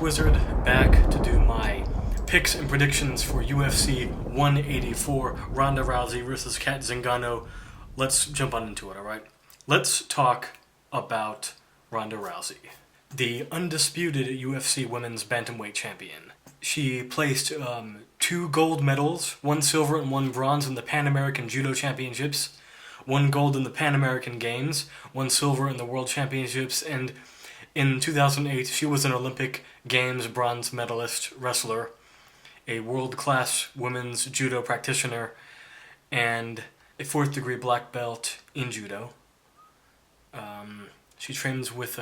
Wizard, back to do my picks and predictions for UFC 184, Ronda Rousey versus Cat Zingano. Let's jump on into it, alright? Let's talk about Ronda Rousey, the undisputed UFC Women's Bantamweight Champion. She placed 2 gold medals, 1 silver and 1 bronze in the Pan American Judo Championships, 1 gold in the Pan American Games, 1 silver in the World Championships, and in 2008, she was an Olympic Games bronze medalist wrestler, a world-class women's judo practitioner, and a 4th degree black belt in judo. She trains with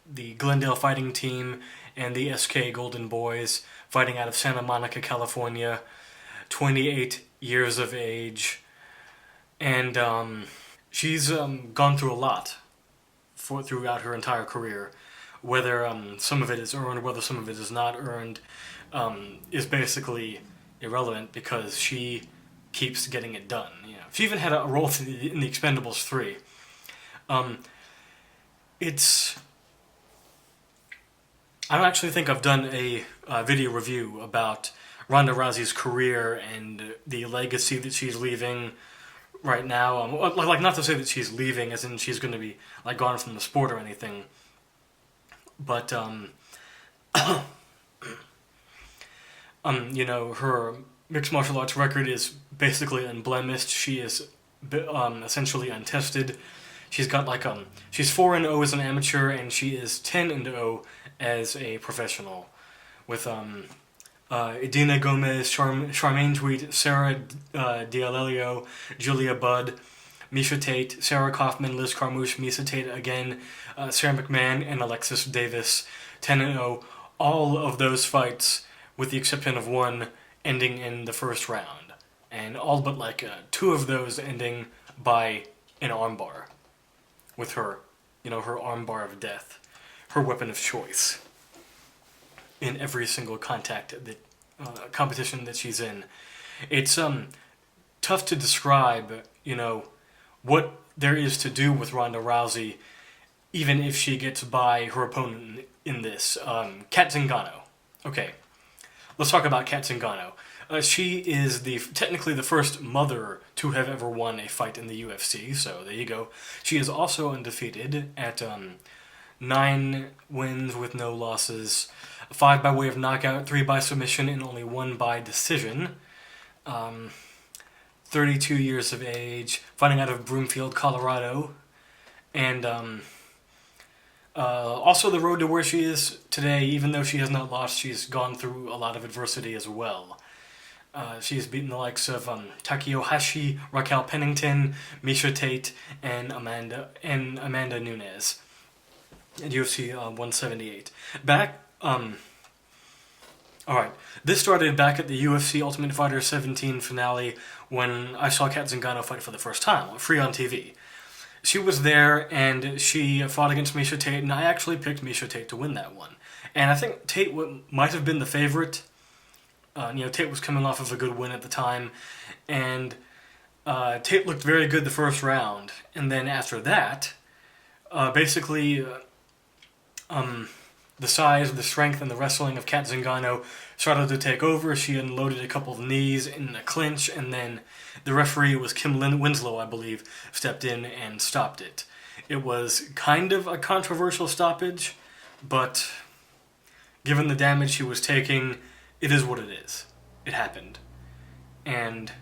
the Glendale Fighting Team and the SK Golden Boys, fighting out of Santa Monica, California, 28 years of age, and she's gone through a lot throughout her entire career. Whether some of it is earned, whether some of it is not earned, is basically irrelevant because she keeps getting it done. You know, she even had a role in the Expendables 3. I don't actually think I've done a video review about Ronda Rousey's career and the legacy that she's leaving right now. Like, not to say that she's leaving as in she's going to be like gone from the sport or anything, but you know, her mixed martial arts record is basically unblemished. She is essentially untested. She's got like she's 4-0 as an amateur, and she is 10-0 as a professional, with Idina Gomez, Charmaine Tweet, Sarah D'Alelio, Julia Budd, Misha Tate, Sarah Kaufman, Liz Carmouche, Misa Tate again, Sarah McMahon, and Alexis Davis, 10-0. All of those fights, with the exception of one, ending in the first round, and all but like 2 of those ending by an armbar, with her, you know, her armbar of death, her weapon of choice in every single competition that she's in. It's tough to describe, you know, what there is to do with Ronda Rousey, even if she gets by her opponent in this. Cat Zingano. Okay, let's talk about Cat Zingano. She is technically the first mother to have ever won a fight in the UFC, so there you go. She is also undefeated at 9 wins with no losses, 5 by way of knockout, 3 by submission, and only 1 by decision. 32 years of age, fighting out of Broomfield, Colorado, and also the road to where she is today. Even though she has not lost, she's gone through a lot of adversity as well. She's beaten the likes of Takeo Hashi, Raquel Pennington, Misha Tate, and Amanda Nunes at UFC 178. Alright, this started back at the UFC Ultimate Fighter 17 finale when I saw Cat Zingano fight for the first time, free on TV. She was there, and she fought against Misha Tate, and I actually picked Misha Tate to win that one. And I think Tate might have been the favorite. You know, Tate was coming off of a good win at the time, and Tate looked very good the first round. And then after that, basically, the size, the strength, and the wrestling of Cat Zingano started to take over. She unloaded a couple of knees in a clinch, and then the referee, was Kim Winslow, I believe, stepped in and stopped it. It was kind of a controversial stoppage, but given the damage she was taking, it is what it is. It happened. And,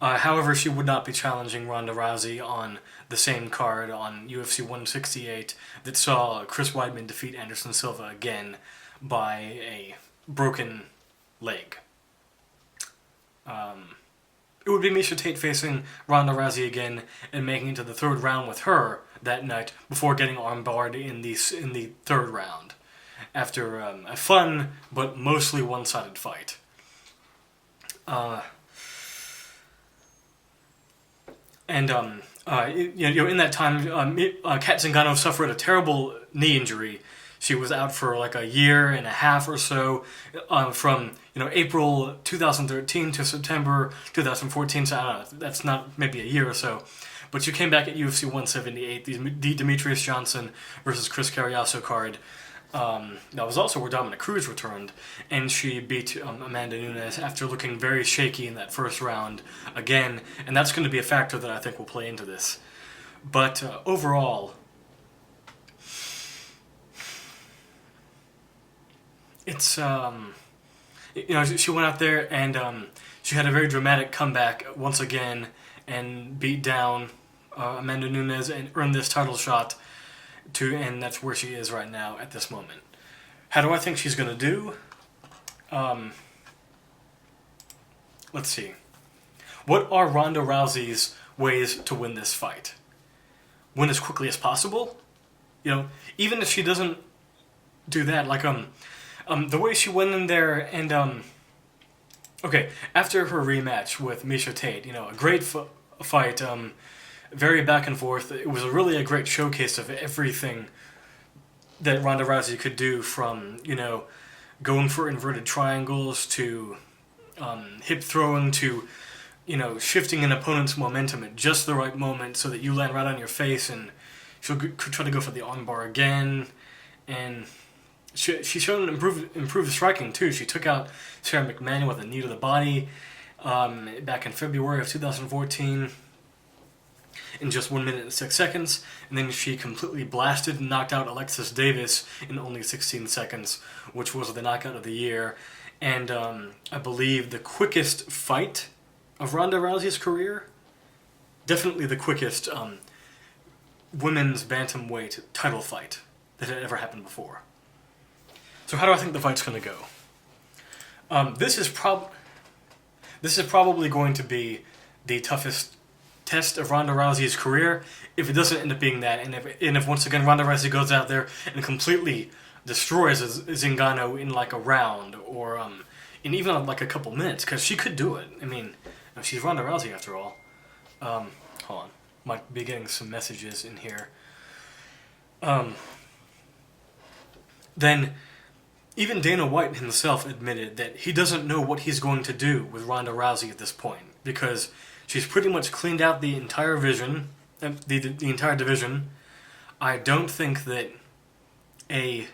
however, she would not be challenging Ronda Rousey on the same card on UFC 168 that saw Chris Weidman defeat Anderson Silva again by a broken leg. It would be Misha Tate facing Ronda Rousey again and making it to the 3rd round with her that night before getting armbarred in the 3rd round, after a fun but mostly one-sided fight. In that time, Cat Zingano suffered a terrible knee injury. She was out for like a year and a half or so, from April 2013 to September 2014. So I don't know, that's not maybe a year or so. But she came back at UFC 178, the Demetrius Johnson versus Chris Carriasso card. That was also where Dominic Cruz returned, and she beat Amanda Nunes after looking very shaky in that first round again, and that's going to be a factor that I think will play into this. But overall, it's she went out there and she had a very dramatic comeback once again and beat down Amanda Nunes and earned this title shot and that's where she is right now at this moment. How do I think she's going to do? Let's see. What are Ronda Rousey's ways to win this fight? Win as quickly as possible? Even if she doesn't do that, like the way she went in there and after her rematch with Miesha Tate, a great fight, very back and forth. It was really a great showcase of everything that Ronda Rousey could do, from going for inverted triangles to hip throwing to shifting an opponent's momentum at just the right moment so that you land right on your face, and she'll try to go for the armbar again. And she's shown improved striking too. She took out Sarah McMahon with a knee to the body back in February of 2014 in just 1 minute and 6 seconds, and then she completely blasted and knocked out Alexis Davis in only 16 seconds, which was the knockout of the year, and I believe the quickest fight of Ronda Rousey's career. Definitely the quickest women's bantamweight title fight that had ever happened before. So how do I think the fight's going to go? This is probably going to be the toughest test of Ronda Rousey's career. If it doesn't end up being that, and if once again Ronda Rousey goes out there and completely destroys Zingano in like a round, or in even like a couple minutes, because she could do it. I mean, she's Ronda Rousey after all. Hold on, might be getting some messages in here. Then even Dana White himself admitted that he doesn't know what he's going to do with Ronda Rousey at this point, because she's pretty much cleaned out the entire the entire division. I don't think that a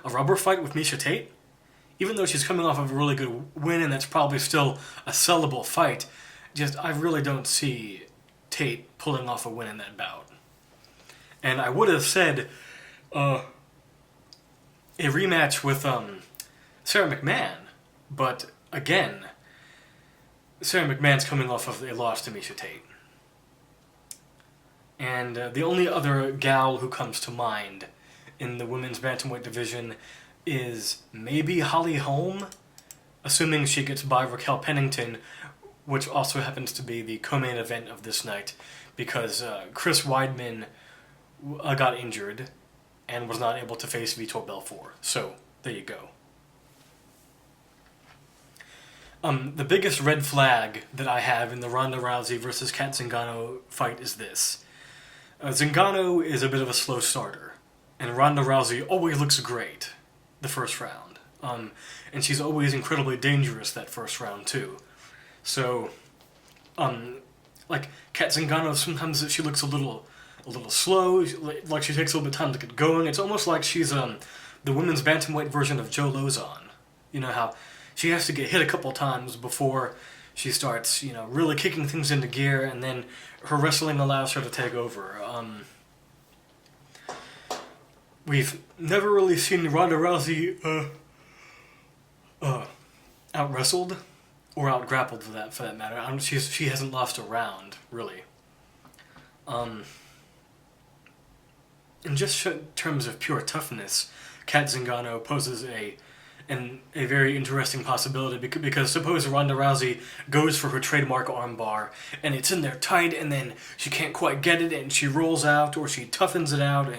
rubber fight with Miesha Tate, even though she's coming off of a really good win and that's probably still a sellable fight, I really don't see Tate pulling off a win in that bout. And I would have said a rematch with Sarah McMahon, but again, Sarah McMahon's coming off of a loss to Miesha Tate. And the only other gal who comes to mind in the women's bantamweight division is maybe Holly Holm, assuming she gets by Raquel Pennington, which also happens to be the co-main event of this night, because Chris Weidman got injured and was not able to face Vitor Belfort. So, there you go. The biggest red flag that I have in the Ronda Rousey versus Cat Zingano fight is this. Zingano is a bit of a slow starter, and Ronda Rousey always looks great the first round. And she's always incredibly dangerous that first round too. So, like Cat Zingano, sometimes she looks a little slow, like she takes a little bit of time to get going. It's almost like she's the women's bantamweight version of Joe Lozon. You know how she has to get hit a couple times before she starts, really kicking things into gear, and then her wrestling allows her to take over. We've never really seen Ronda Rousey out-wrestled or out-grappled for that matter. She hasn't lost a round, really. In just terms of pure toughness, Cat Zingano poses a very interesting possibility, because suppose Ronda Rousey goes for her trademark armbar and it's in there tight, and then she can't quite get it and she rolls out, or she toughens it out,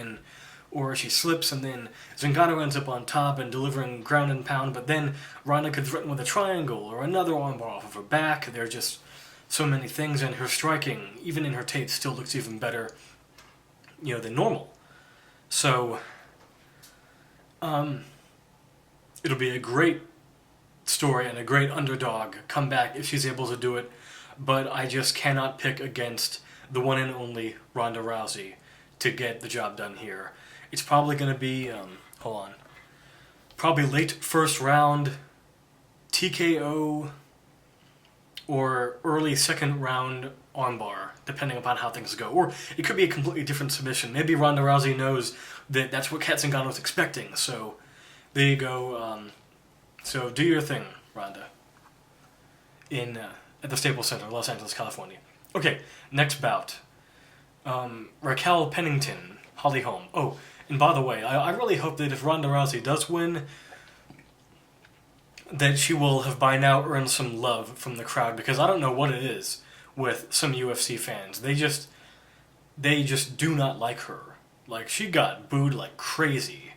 or she slips, and then Zingano ends up on top and delivering ground and pound, but then Ronda could threaten with a triangle or another armbar off of her back. There are just so many things, and her striking, even in her tape, still looks even better, than normal. So, it'll be a great story and a great underdog comeback if she's able to do it, but I just cannot pick against the one and only Ronda Rousey to get the job done here. It's probably going to be Hold on. Probably late first round, TKO, or early second round armbar, depending upon how things go. Or it could be a completely different submission. Maybe Ronda Rousey knows that that's what Kat Zingano's expecting. So there you go. So do your thing, Ronda. At the Staples Center, Los Angeles, California. Okay, next bout. Raquel Pennington, Holly Holm. Oh, and by the way, I really hope that if Ronda Rousey does win, that she will have by now earned some love from the crowd, because I don't know what it is with some UFC fans. They just do not like her. Like, she got booed like crazy